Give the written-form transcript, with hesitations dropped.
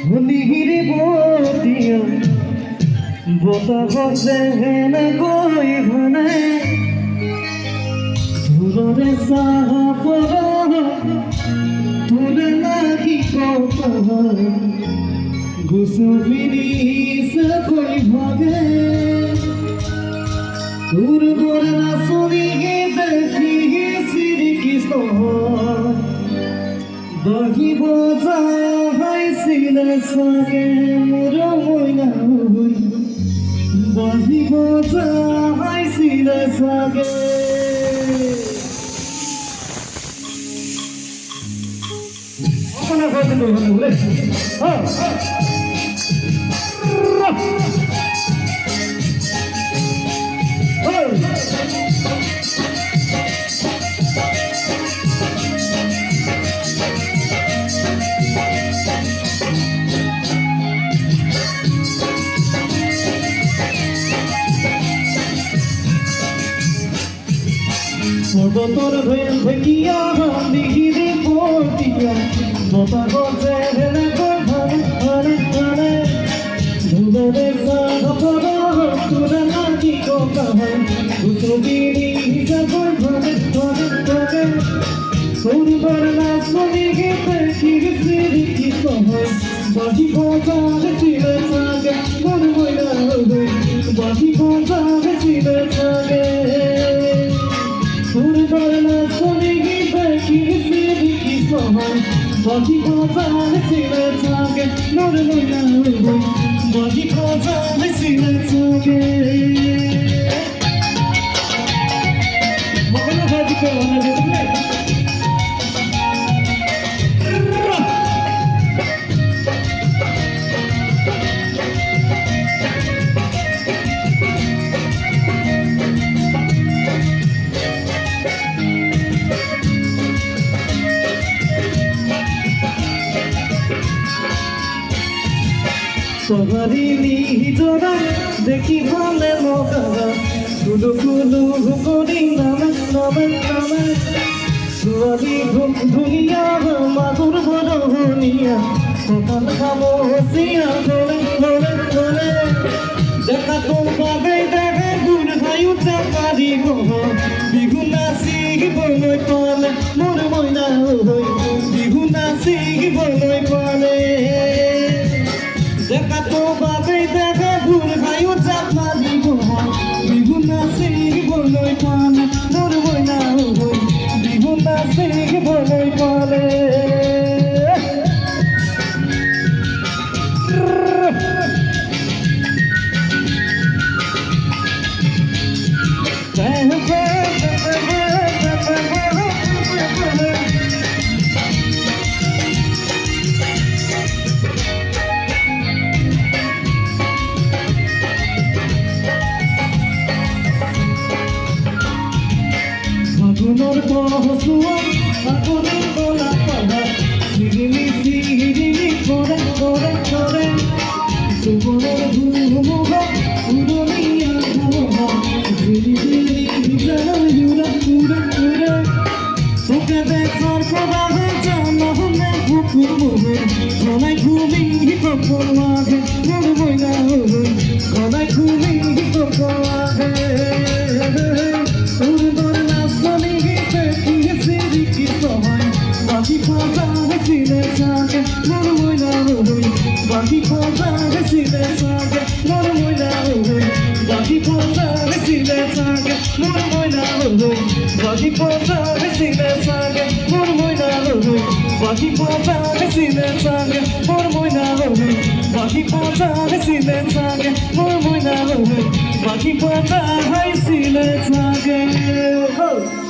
Honihiri botiya bota hoche na koi bhane dhulore saha pora dhule lagi kota gusubini se koi bhage dur borna suni dekhi siri kisto dahi boza haisile sage muro moina hui dahi boza haisile sage apna baat to bole ha তোর ভেকিয়া নিহিরে পটিয়া বতা গজে হেলে ঘরে ঘরে ঘরে ধুলে সাধা পড়া তোরা নাকি কথা হয় উতবিনি জগর ঘরে ঘরে ঘরে তোর বরনা শুনি গেতে কি সিরি কি হয় বাজি কথা চিলে সাগে মন মইনা হই বাজি কথা চিলে সাগে তোর বরনা শুনি গেতে কি সিরি কি হয় বাজি কথা চিলে সাগে মন মইনা হই বাজি কথা চিলে সাগে মনে বাজি করো না দেখলে সবারি নিজরা দেখি ভালে মগারা কুলু কুলু করি নামে নামে নামে সুয়ালি ধুনিয়া মাধুর বড় হনিয়া সকাল খাবো হসিয়া ধরে ধরে ধরে দেখা তো পাবে দেখা গুণ হায়ু চাকারি গহ বিগুনা শিখব নই পালে মোর ময়না হই বিগুনা শিখব নই পালে দেখা তো পাবে দেখা গুণ হায়ু চাকারি গহ বিগুনা শিখব নই পালে মোর ময়না হই বিগুনা শিখব নই পালে আগুনের পহসুয়া আগুনের গোলা পাহা সিরিনি সিরিনি করে করে করে সুবনের ধুমুহ উড়নিয়া ধুমুহ সিরি সিরি ভিজা ইউরা উড়ে উড়ে তোকে দেখার প্রবাহ জানা হলে বুকুর মোহে গলায় ঘুমি কখন মাঝে মোর ময়না হই গলায় ঘুমি কখন মাঝে বাকি কথা হসিলে সাগে মোর ময়না হই বাকি কথা হসিলে সাগে মোর ময়না হই বাকি কথা হসিলে সাগে মোর ময়না হই বাকি কথা হসিলে সাগে মোর ময়না হই বাকি কথা হসিলে সাগে মোর ময়না হই বাকি কথা হসিলে সাগে মোর ময়না হই বাকি কথা হসিলে সাগে